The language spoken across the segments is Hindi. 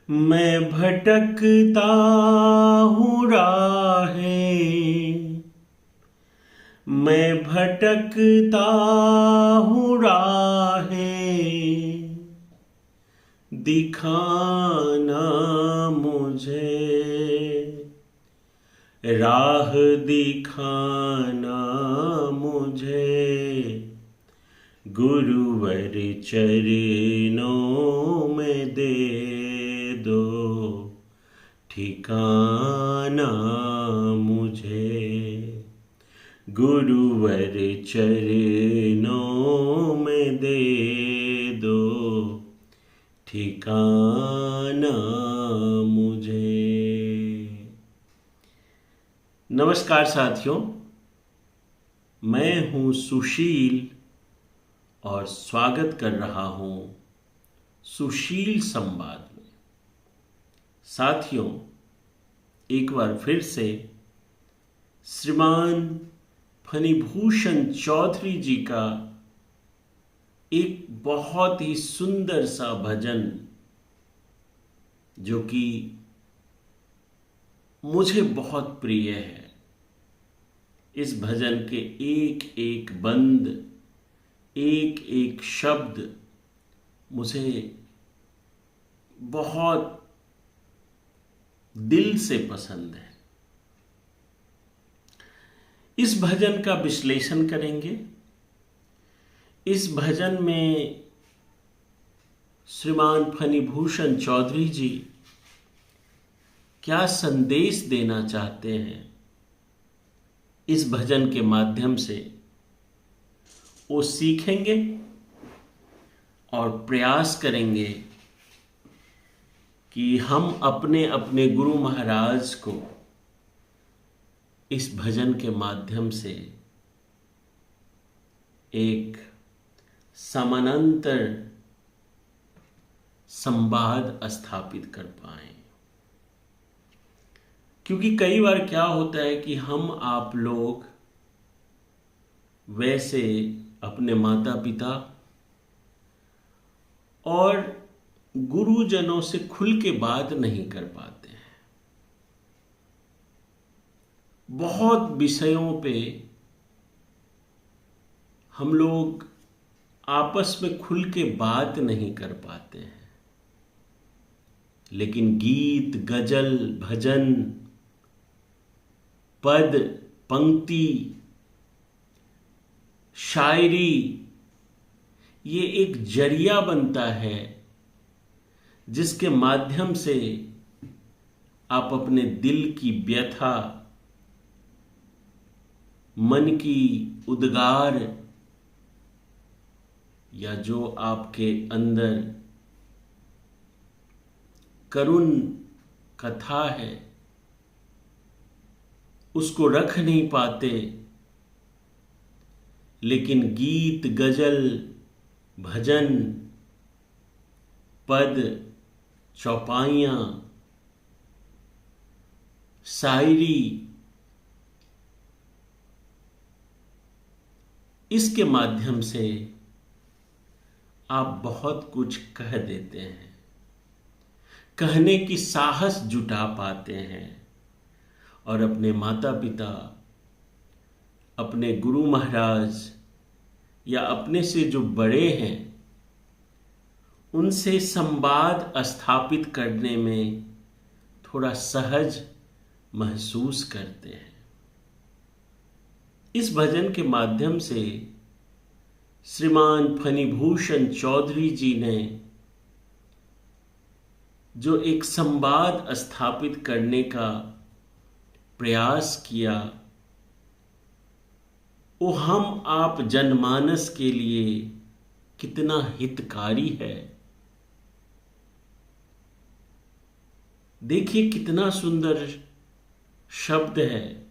मैं भटकता हूँ राहें, मैं भटकता हूँ राहें, दिखाना मुझे राह, दिखाना मुझे गुरुवर चरणों में दे दो ठिकाना मुझे, गुरुवर चरणों में दे दो ठिकाना मुझे। नमस्कार साथियों, मैं हूं सुशील और स्वागत कर रहा हूं सुशील संवाद में। साथियों, एक बार फिर से श्रीमान फणिभूषण चौधरी जी का एक बहुत ही सुंदर सा भजन, जो कि मुझे बहुत प्रिय है। इस भजन के एक एक बंद, एक एक शब्द मुझे बहुत दिल से पसंद है। इस भजन का विश्लेषण करेंगे। इस भजन में श्रीमान फणिभूषण चौधरी जी क्या संदेश देना चाहते हैं, इस भजन के माध्यम से वो सीखेंगे और प्रयास करेंगे कि हम अपने अपने गुरु महाराज को इस भजन के माध्यम से एक समानांतर संवाद स्थापित कर पाए। क्योंकि कई बार क्या होता है कि हम आप लोग वैसे अपने माता पिता और गुरुजनों से खुल के बात नहीं कर पाते हैं। बहुत विषयों पे हम लोग आपस में खुल के बात नहीं कर पाते हैं, लेकिन गीत, गजल, भजन, पद, पंक्ति, शायरी, ये एक जरिया बनता है जिसके माध्यम से आप अपने दिल की व्यथा, मन की उद्गार, या जो आपके अंदर करुण कथा है, उसको रख नहीं पाते, लेकिन गीत, गजल, भजन, पद, चौपाइयाँ, शायरी, इसके माध्यम से आप बहुत कुछ कह देते हैं, कहने की साहस जुटा पाते हैं और अपने माता पिता, अपने गुरु महाराज या अपने से जो बड़े हैं, उनसे संवाद स्थापित करने में थोड़ा सहज महसूस करते हैं। इस भजन के माध्यम से श्रीमान फणिभूषण चौधरी जी ने जो एक संवाद स्थापित करने का प्रयास किया, वो हम आप जनमानस के लिए कितना हितकारी है। देखिए कितना सुंदर शब्द है,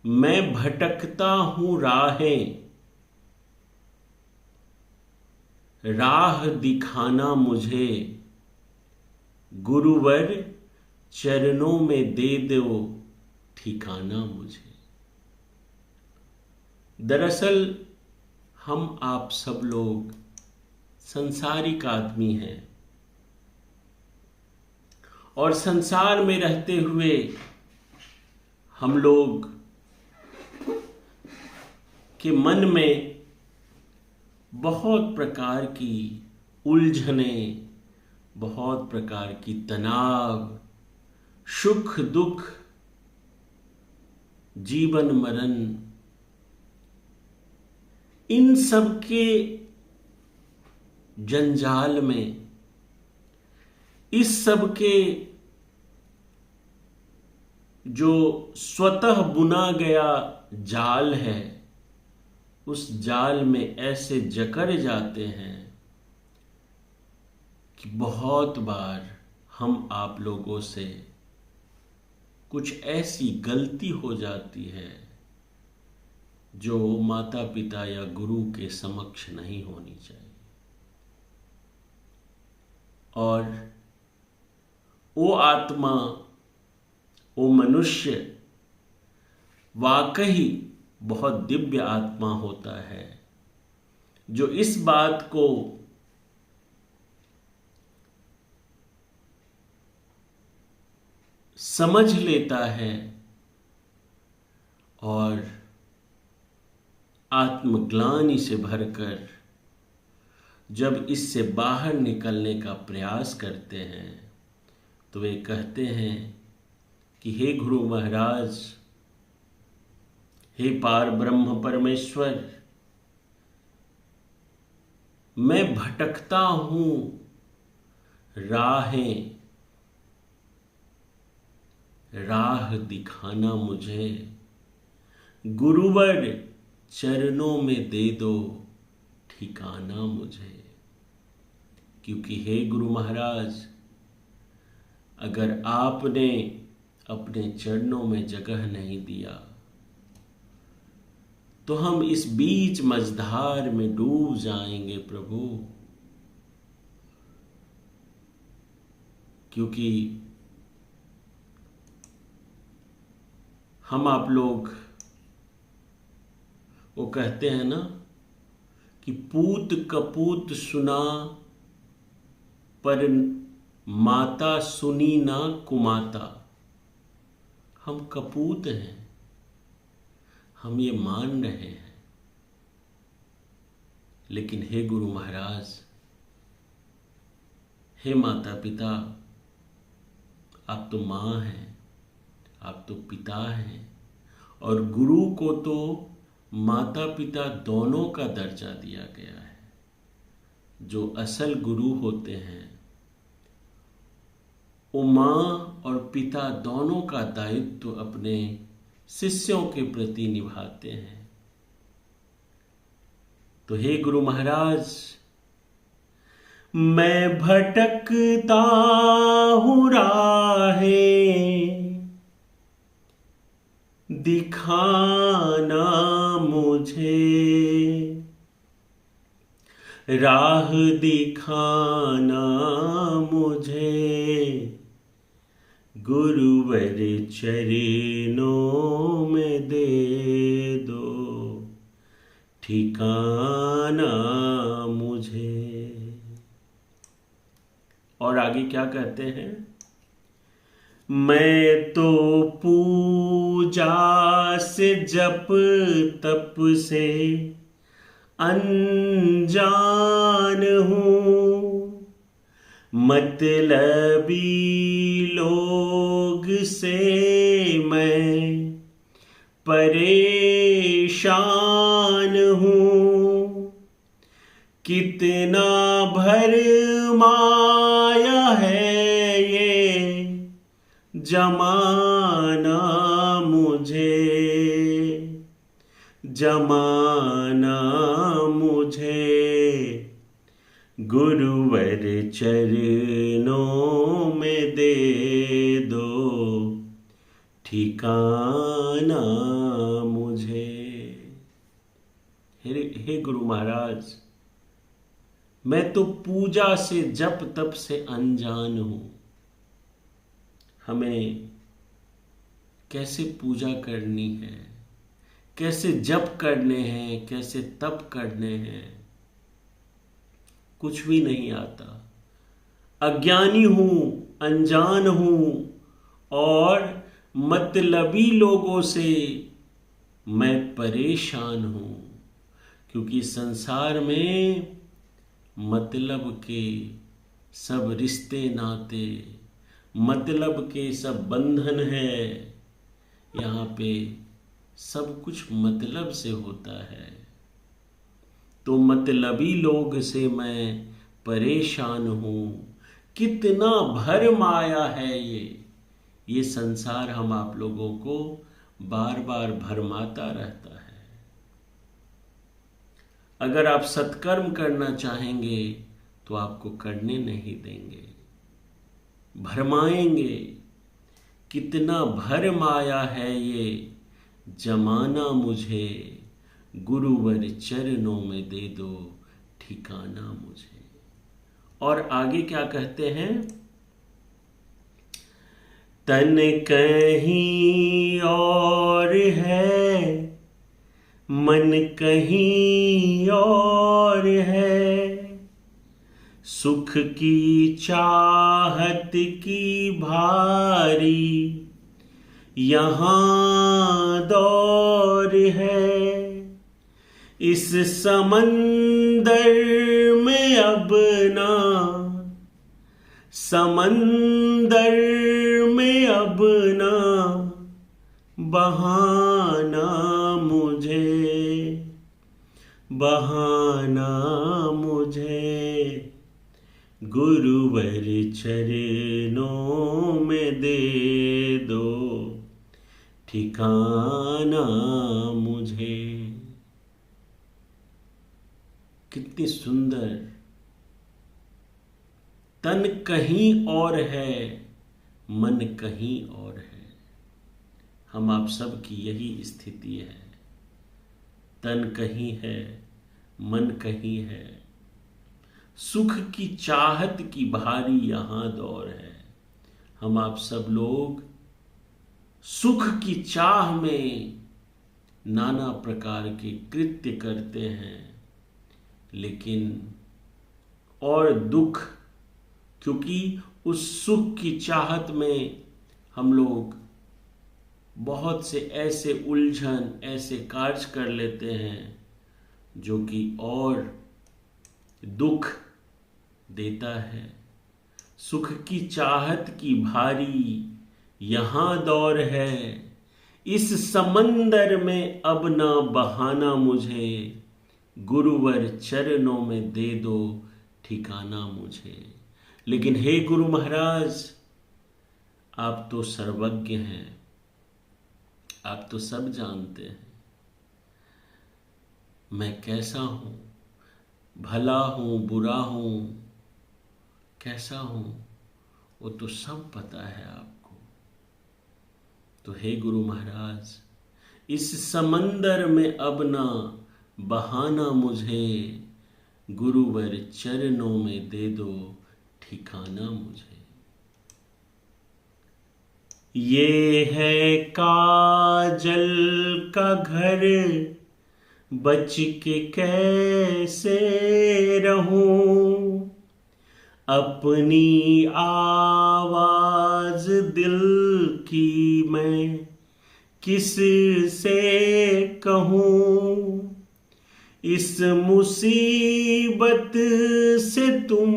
मैं भटकता हूं राहें, राह दिखाना मुझे, गुरुवर चरणों में दे दो ठिकाना मुझे। दरअसल हम आप सब लोग संसारिक आदमी हैं और संसार में रहते हुए हम लोग के मन में बहुत प्रकार की उलझनें, बहुत प्रकार की तनाव, सुख दुख, जीवन मरण, इन सब के जंजाल में, इस सब के जो स्वतः बुना गया जाल है, उस जाल में ऐसे जकड़ जाते हैं कि बहुत बार हम आप लोगों से कुछ ऐसी गलती हो जाती है जो माता पिता या गुरु के समक्ष नहीं होनी चाहिए। और वो आत्मा, वो मनुष्य वाकई बहुत दिव्य आत्मा होता है जो इस बात को समझ लेता है और आत्मग्लानि से भरकर जब इससे बाहर निकलने का प्रयास करते हैं तो वे कहते हैं कि हे गुरु महाराज, हे पार ब्रह्म परमेश्वर, मैं भटकता हूं, राह दिखाना मुझे, गुरुवर चरणों में दे दो ठिकाना मुझे। क्योंकि हे गुरु महाराज, अगर आपने अपने चरणों में जगह नहीं दिया तो हम इस बीच मझधार में डूब जाएंगे प्रभु। क्योंकि हम आप लोग, वो कहते हैं ना कि पूत कपूत सुना पर माता सुनी ना कुमाता। हम कपूत हैं, हम ये मान रहे हैं, लेकिन हे गुरु महाराज, हे माता पिता, आप तो माँ हैं, आप तो पिता हैं, और गुरु को तो माता पिता दोनों का दर्जा दिया गया है। जो असल गुरु होते हैं वो माँ और पिता दोनों का दायित्व अपने शिष्यों के प्रति निभाते हैं। तो हे गुरु महाराज, मैं भटकता हूँ राहें, दिखाना मुझे, राह दिखाना मुझे, गुरुवर चरणों में दे दो ठिकाना मुझे। और आगे क्या कहते हैं? मैं तो पूजा से जप तप से अनजान हूँ, मतलबी लोग से मैं परेशान हूँ, कितना भरमाया है ये जमाना मुझे, जमाना मुझे, गुरुवर चरणों में दे दो ठिकाना मुझे। हे गुरु महाराज, मैं तो पूजा से जप तप से अनजान हूं। हमें कैसे पूजा करनी है, कैसे जप करने हैं, कैसे तप करने हैं, कुछ भी नहीं आता। अज्ञानी हूं, अनजान हूं और मतलबी लोगों से मैं परेशान हूं, क्योंकि संसार में मतलब के सब रिश्ते नाते, मतलब के सब बंधन है। यहाँ पे सब कुछ मतलब से होता है। तो मतलबी लोग से मैं परेशान हूं। कितना भरम आया है ये संसार हम आप लोगों को बार बार भरमाता रहता है। अगर आप सत्कर्म करना चाहेंगे तो आपको करने नहीं देंगे, भरमाएंगे। कितना भरम आया है ये जमाना, मुझे गुरुवर चरणों में दे दो ठिकाना मुझे। और आगे क्या कहते हैं? तन कहीं और है, मन कहीं और है, सुख की चाहत की भारी यहाँ दौर है। इस समंदर में अब ना, समंदर में अब ना बहाना मुझे, बहाना मुझे। गुरुवर चरणों में दे दो ठिकाना मुझे। कितनी सुंदर। तन कहीं और है, मन कहीं और है। हम आप सब की यही स्थिति है। तन कहीं है, मन कहीं है, सुख की चाहत की भारी यहाँ दौर है। हम आप सब लोग सुख की चाह में नाना प्रकार के कृत्य करते हैं, लेकिन और दुख, क्योंकि उस सुख की चाहत में हम लोग बहुत से ऐसे उलझन, ऐसे कार्य कर लेते हैं जो कि और दुख देता है। सुख की चाहत की भारी यहाँ दौर है, इस समंदर में अब ना बहाना मुझे, गुरुवर चरणों में दे दो ठिकाना मुझे। लेकिन हे गुरु महाराज, आप तो सर्वज्ञ हैं, आप तो सब जानते हैं मैं कैसा हूं, भला हूं, बुरा हूं, कैसा हूं, वो तो सब पता है आपको। तो हे गुरु महाराज, इस समंदर में अब ना बहाना मुझे, गुरुवर चरणों में दे दो ठिकाना मुझे। ये है काजल का घर, बच के कैसे रहूं, अपनी आवाज दिल की मैं किस से कहूं, इस मुसीबत से तुम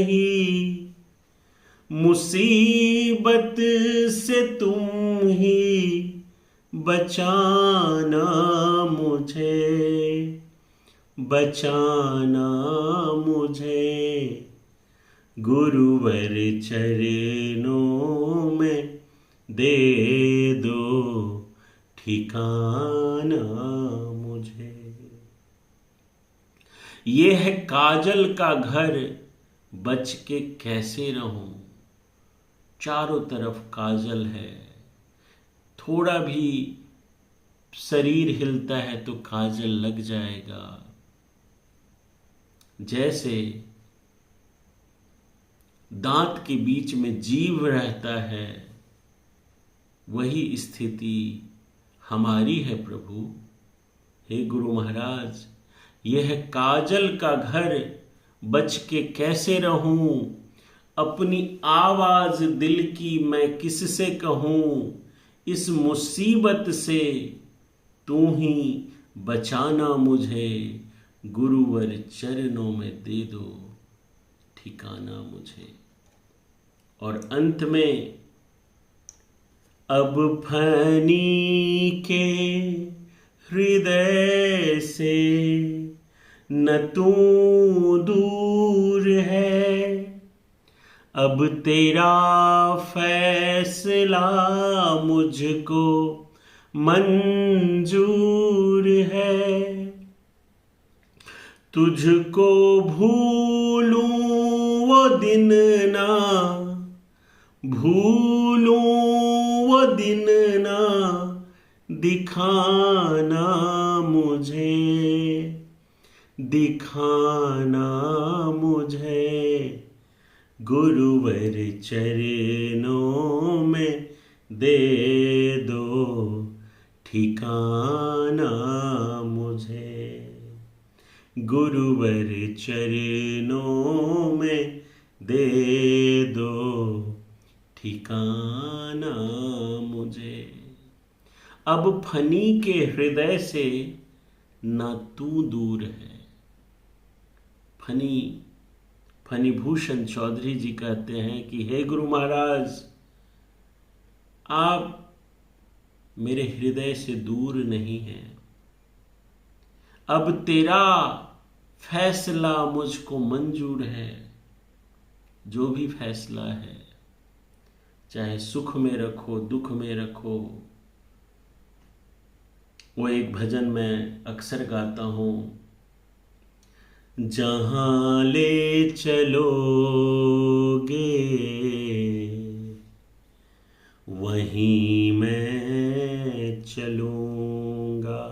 ही, मुसीबत से तुम ही बचाना मुझे, बचाना मुझे, गुरुवर चरणों में दे दो ठिकाना मुझे। ये है काजल का घर, बच के कैसे रहूं। चारों तरफ काजल है, थोड़ा भी शरीर हिलता है तो काजल लग जाएगा। जैसे दांत के बीच में जीव रहता है, वही स्थिति हमारी है प्रभु। हे गुरु महाराज, यह काजल का घर, बच के कैसे रहूं, अपनी आवाज दिल की मैं किससे कहूं, इस मुसीबत से तू ही बचाना मुझे, गुरुवर चरणों में दे दो ठिकाना मुझे। और अंत में, अब फनी के हृदय से न तू दूर है, अब तेरा फैसला मुझको मंजूर है, तुझको भूलूं वो दिन ना, भूलूं वो दिन ना, दिखाना मुझे, दिखाना मुझे, गुरुवर चरणों में दे दो ठिकाना मुझे, गुरुवर चरणों में दे दो ठिकाना मुझे। अब फनी के हृदय से ना तू दूर है। फणिभूषण चौधरी जी कहते हैं कि हे गुरु महाराज, आप मेरे हृदय से दूर नहीं हैं, अब तेरा फैसला मुझको मंजूर है। जो भी फैसला है, चाहे सुख में रखो दुख में रखो। वो एक भजन मैं अक्सर गाता हूं, जहां ले चलोगे वहीं मैं चलूंगा,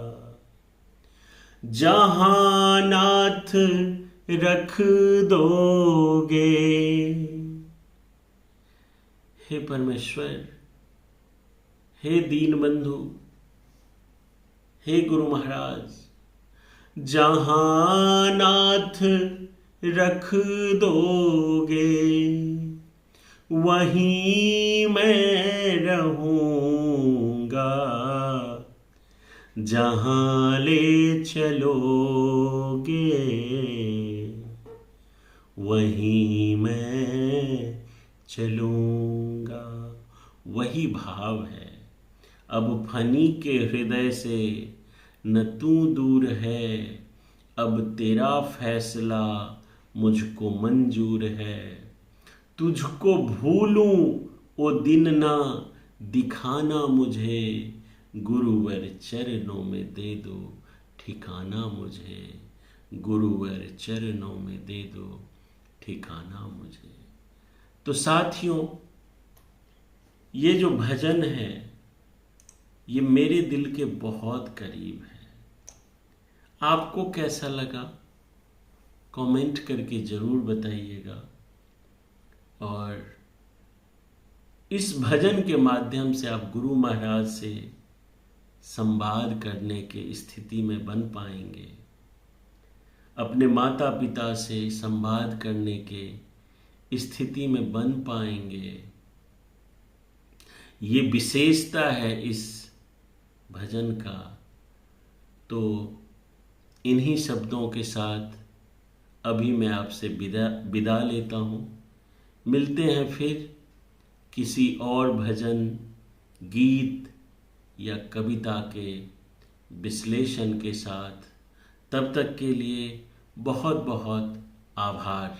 जहां नाथ रख दोगे। हे परमेश्वर, हे दीन बंधु, हे गुरु महाराज, जहां नाथ रख दोगे वहीं मैं रहूंगा, जहां ले चलोगे वहीं मैं चलूंगा। वही भाव है। अब फनी के हृदय से न तू दूर है, अब तेरा फैसला मुझको मंजूर है, तुझको भूलूं वो दिन ना, दिखाना मुझे, गुरुवर चरणों में दे दो ठिकाना मुझे, गुरुवर चरणों में दे दो ठिकाना मुझे। तो साथियों, ये जो भजन है ये मेरे दिल के बहुत करीब है। आपको कैसा लगा कमेंट करके ज़रूर बताइएगा। और इस भजन के माध्यम से आप गुरु महाराज से संवाद करने के स्थिति में बन पाएंगे, अपने माता पिता से संवाद करने के स्थिति में बन पाएंगे। ये विशेषता है इस भजन का। तो इन्हीं शब्दों के साथ अभी मैं आपसे विदा लेता हूँ। मिलते हैं फिर किसी और भजन, गीत या कविता के विश्लेषण के साथ। तब तक के लिए बहुत बहुत आभार।